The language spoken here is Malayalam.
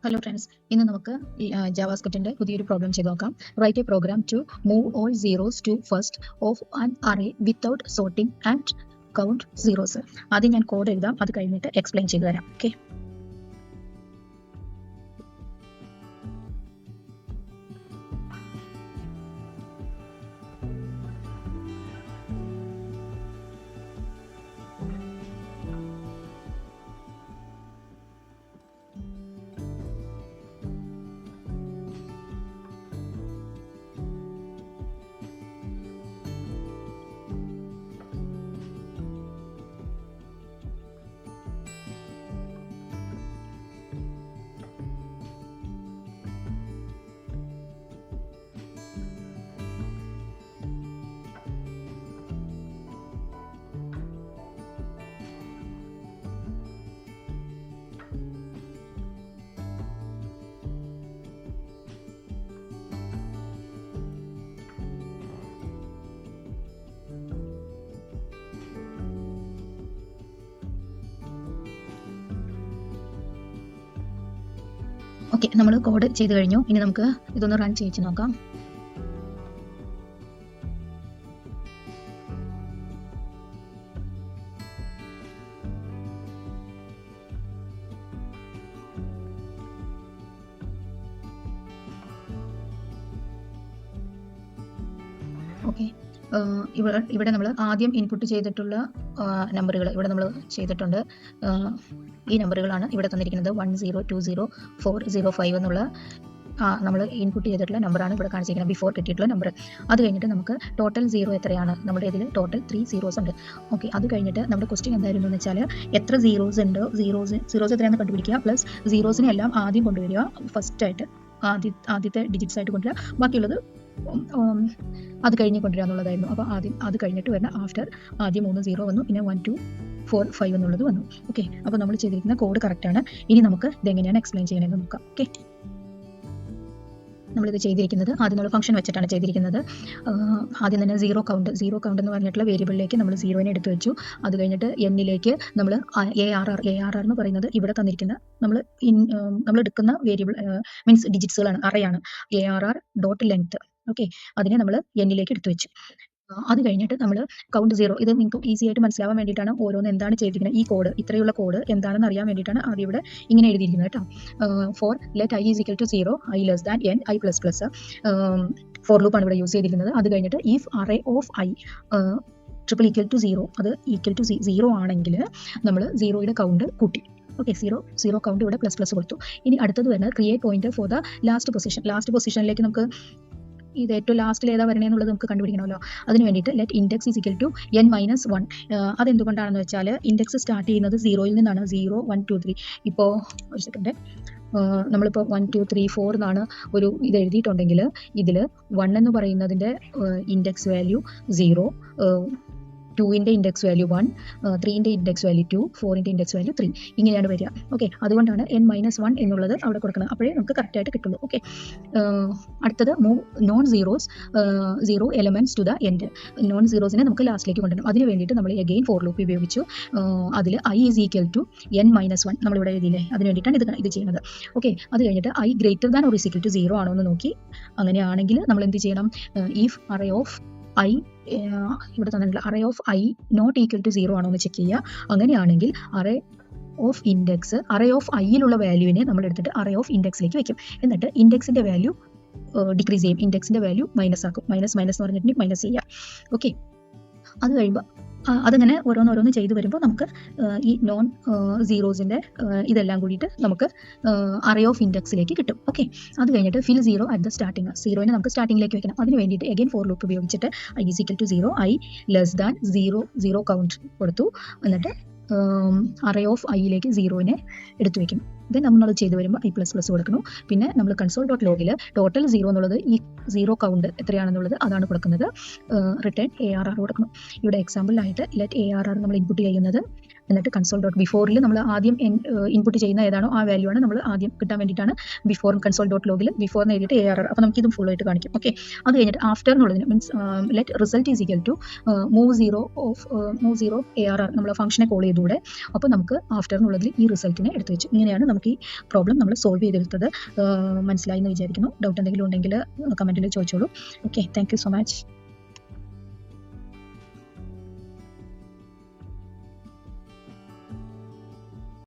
ഹലോ ഫ്രണ്ട്സ്, ഇന്ന് നമുക്ക് ജാവാസ്ക്രിപ്റ്റിന്റെ പുതിയൊരു പ്രോബ്ലം ചെയ്ത് നോക്കാം. Write a program to move all zeros to first of an array without sorting and count zeros. ആദ്യം ഞാൻ കോഡ് എഴുതാം, അത് കഴിഞ്ഞിട്ട് എക്സ്പ്ലെയിൻ ചെയ്തു തരാം. ഓക്കെ, നമ്മൾ കോഡ് ചെയ്ത് കഴിഞ്ഞു. ഇനി നമുക്ക് ഇതൊന്ന് റൺ ചെയ്യിച്ച് നോക്കാം. ഓക്കെ, ഇവിടെ നമ്മൾ ആദ്യം ഇൻപുട്ട് ചെയ്തിട്ടുള്ള നമ്പറുകൾ ഇവിടെ നമ്മൾ ചെയ്തിട്ടുണ്ട്. ഈ നമ്പറുകളാണ് ഇവിടെ തന്നിരിക്കുന്നത്. 1020405 എന്നുള്ള നമ്മൾ ഇൻപുട്ട് ചെയ്തിട്ടുള്ള നമ്പറാണ് ഇവിടെ കാണിച്ചിരിക്കുന്നത്, ബിഫോർ കിട്ടിയിട്ടുള്ള നമ്പർ. അത് കഴിഞ്ഞിട്ട് നമുക്ക് ടോട്ടൽ സീറോ എത്രയാണ്, നമ്മുടെ ഇതിൽ ടോട്ടൽ 3 സീറോസ് ഉണ്ട്. ഓക്കെ, അത് കഴിഞ്ഞിട്ട് നമ്മുടെ ക്വസ്റ്റ്യൻ എന്തായിരുന്നു എന്ന് വെച്ചാൽ എത്ര സീറോസ് ഉണ്ട്, സീറോസ് എത്രയാണെന്ന് കണ്ടുപിടിക്കുക, പ്ലസ് സീറോസിനെ എല്ലാം ആദ്യം കൊണ്ടുവരിക, ഫസ്റ്റായിട്ട് ആദ്യത്തെ ഡിജിറ്റ്സ് ആയിട്ട് കൊണ്ടുവരിക, ബാക്കിയുള്ളത് അത് കഴിഞ്ഞ് കൊണ്ടുവരിക എന്നുള്ളതായിരുന്നു. അപ്പോൾ ആദ്യം അത് കഴിഞ്ഞിട്ട് വരുന്ന ആഫ്റ്റർ ആദ്യം 3 0 വന്നു, പിന്നെ 1 2 4 5 എന്നുള്ളത് വന്നു. ഓക്കെ, അപ്പോൾ നമ്മൾ ചെയ്തിരിക്കുന്ന കോഡ് കറക്റ്റാണ്. ഇനി നമുക്ക് ഇതെങ്ങനെയാണ് എക്സ്പ്ലെയിൻ ചെയ്യണമെന്ന് നോക്കാം. ഓക്കെ, നമ്മളിത് ചെയ്തിരിക്കുന്നത് ആദ്യം നമ്മൾ ഫംഗ്ഷൻ വെച്ചിട്ടാണ് ചെയ്തിരിക്കുന്നത്. ആദ്യം തന്നെ സീറോ കൗണ്ട് എന്ന് പറഞ്ഞിട്ടുള്ള വേരിയബിളിലേക്ക് നമ്മൾ സീറോനെ എടുത്തു വെച്ചു. അത് കഴിഞ്ഞിട്ട് എന്നിലേക്ക് നമ്മൾ ARR എന്ന് പറയുന്നത് ഇവിടെ തന്നിരിക്കുന്ന നമ്മൾ എടുക്കുന്ന വേരിയബിൾ മീൻസ് ഡിജിറ്റ്സുകളാണ്, അറയാണ്. ARR.length. ഓക്കെ, അതിനെ നമ്മൾ എന്നിലേക്ക് എടുത്തു വെച്ചു. അത് കഴിഞ്ഞിട്ട് നമ്മൾ കൗണ്ട് സീറോ, ഇത് നിങ്ങൾക്ക് ഈസി ആയിട്ട് മനസ്സിലാവാൻ വേണ്ടിയിട്ടാണ് ഓരോന്ന് എന്താണ് ചെയ്തിരിക്കുന്നത്, ഈ കോഡ് ഇത്രയുള്ള കോഡ് എന്താണെന്ന് അറിയാൻ വേണ്ടിയിട്ടാണ് ആദ്യം ഇവിടെ ഇങ്ങനെ എഴുതിയിരിക്കുന്നത് കേട്ടോ. For let i is equal to 0, i less than n, i plus plus for ലൂപ്പാണ് ഇവിടെ യൂസ് ചെയ്തിരിക്കുന്നത്. അത് കഴിഞ്ഞിട്ട് if array of i triple equal to 0, അത് ഈക്വൽ ടു 0 ആണെങ്കിൽ നമ്മൾ സീറോയുടെ കൗണ്ട് കൂട്ടി. ഓക്കെ, സീറോ കൗണ്ട് ഇവിടെ പ്ലസ് പ്ലസ് കൊടുത്തു. ഇനി അടുത്തത് വരുന്നത് create point for the last പൊസിഷനിലേക്ക് നമുക്ക് ഇത് ഏറ്റവും ലാസ്റ്റിൽ ഏതാ വരണേ എന്നുള്ളത് നമുക്ക് കണ്ടുപിടിക്കണമല്ലോ. അതിന് വേണ്ടിയിട്ട് let index is equal to n-1. അതെന്തുകൊണ്ടാണെന്ന് വെച്ചാൽ ഇൻഡെക്സ് സ്റ്റാർട്ട് ചെയ്യുന്നത് 0-യിൽ നിന്നാണ്. 0 1 2 3. ഇപ്പോൾ ഒരു സെക്കൻഡ്, നമ്മളിപ്പോൾ 1 2 3 4 എന്നാണ് ഒരു ഇത് എഴുതിയിട്ടുണ്ടെങ്കിൽ ഇതിൽ 1 എന്ന് പറയുന്നതിൻ്റെ ഇൻഡെക്സ് വാല്യൂ 0, 2ന്റെ ഇൻഡെക്സ് വാല്യൂ 1, 3ന്റെ ഇൻഡെക്സ് വാല്യൂ 2, 4ന്റെ ഇൻഡെക്സ് വാല്യൂ 3, ഇങ്ങനെയാണ് വരിക. ഓക്കെ, അതുകൊണ്ടാണ് n-1 എന്നുള്ളത് അവിടെ കൊടുക്കുന്നത്. അപ്പോഴേ നമുക്ക് കറക്റ്റായിട്ട് കിട്ടുള്ളൂ. ഓക്കെ, അടുത്തത് move non zeros 0 elements to the end. Non സീറോസിനെ നമുക്ക് ലാസ്റ്റിലേക്ക് കൊണ്ടുവരണം. അതിന് വേണ്ടിയിട്ട് നമ്മൾ അഗെയിൻ ഫോർ ലൂപ്പ് ഉപയോഗിച്ചു. അതിൽ i is equal to n-1 നമ്മളിവിടെ എഴുതിയില്ലേ, അതിന് വേണ്ടിയിട്ടാണ് ഇത് ചെയ്യുന്നത്. ഓക്കെ, അത് കഴിഞ്ഞിട്ട് i greater than or is equal to 0 ആണോ എന്ന് നോക്കി. അങ്ങനെയാണെങ്കിൽ നമ്മൾ എന്ത് ചെയ്യണം, ഇഫ് അറേ ഓഫ് i ഇവിടെ തന്നിട്ടുള്ള array of i not equal to 0 ആണോ എന്ന് ചെക്ക് ചെയ്യുക. അങ്ങനെയാണെങ്കിൽ അറേ ഓഫ് iയിലുള്ള വാല്യൂവിനെ നമ്മൾ എടുത്തിട്ട് അറേ ഓഫ് ഇൻഡെക്സിലേക്ക് വെക്കും. എന്നിട്ട് ഇൻഡെക്സിന്റെ വാല്യൂ ഡിക്രീസ് ചെയ്യും, ഇൻഡെക്സിന്റെ വാല്യൂ മൈനസ് ആക്കും. മൈനസ് എന്ന് പറഞ്ഞിട്ടുണ്ടെങ്കിൽ മൈനസ് ചെയ്യുക. ഓക്കെ, അത് കഴിയുമ്പോൾ അതങ്ങനെ ഓരോന്ന് ചെയ്തു വരുമ്പോൾ നമുക്ക് ഈ നോൺ സീറോസിൻ്റെ ഇതെല്ലാം കൂടിയിട്ട് നമുക്ക് അറേ ഓഫ് ഇൻഡെക്സിലേക്ക് കിട്ടും. ഓക്കെ, അത് കഴിഞ്ഞിട്ട് ഫിൽ 0 അറ്റ് ദ സ്റ്റാർട്ടിങ്. സീറോനെ നമുക്ക് സ്റ്റാർട്ടിങ്ങിലേക്ക് വെക്കണം. അതിന് വേണ്ടിയിട്ട് അഗൈൻ ഫോർ ലൂപ്പ് ഉപയോഗിച്ചിട്ട് i is equal to 0, i less than 0 count കൊടുത്തു. എന്നിട്ട് അറേ ഓഫ് iയിലേക്ക് 0നെ എടുത്തു വെക്കും. ദെൻ നമ്മൾ ചെയ്ത് വരുമ്പോൾ i പ്ലസ് പ്ലസ് കൊടുക്കണം. പിന്നെ നമ്മൾ console.logൽ ടോട്ടൽ 0 എന്നുള്ളത് ഈ 0 കൗണ്ട് എത്രയാണെന്നുള്ളത് അതാണ് കൊടുക്കുന്നത്. റിട്ടേൺ ARR കൊടുക്കണം. ഇവിടെ എക്സാമ്പിളിലായിട്ട് ലെറ്റ് ARR നമ്മൾ ഇൻപുട്ട് ചെയ്യുന്നത്, എന്നിട്ട് console.before നമ്മൾ ആദ്യം ഇൻപുട്ട് ചെയ്യുന്ന ഏതാണോ ആ വാല്യൂ ആണ് നമ്മൾ ആദ്യം കിട്ടാൻ വേണ്ടിയിട്ടാണ് ബിഫോർ console.logൽ ബിഫോർ എന്ന് എഴുതിയിട്ട് ARR. അപ്പോൾ നമുക്ക് ഇതും ഫുൾ ആയിട്ട് കാണിക്കും. ഓക്കെ, അത് കഴിഞ്ഞിട്ട് ആഫ്റ്റർ എന്നുള്ളതിന് means let result is equal to move 0 ARR നമ്മൾ ഫംഗ്ഷനെ കോൾ ചെയ്തൂടെ. അപ്പോൾ നമുക്ക് ആഫ്റ്റർ എന്നുള്ളതിൽ ഈ റിസൾട്ടിനെ എടുത്തു വെച്ചു. ഇങ്ങനെയാണ് നമ്മൾ നമുക്ക് ഈ പ്രോബ്ലം നമ്മൾ സോൾവ് ചെയ്തെടുത്തത്. മനസ്സിലായി എന്ന് വിചാരിക്കുന്നു. ഡൗട്ട് എന്തെങ്കിലും ഉണ്ടെങ്കിൽ കമൻറ്റിൽ ചോദിച്ചോളൂ. Okay, thank you so much.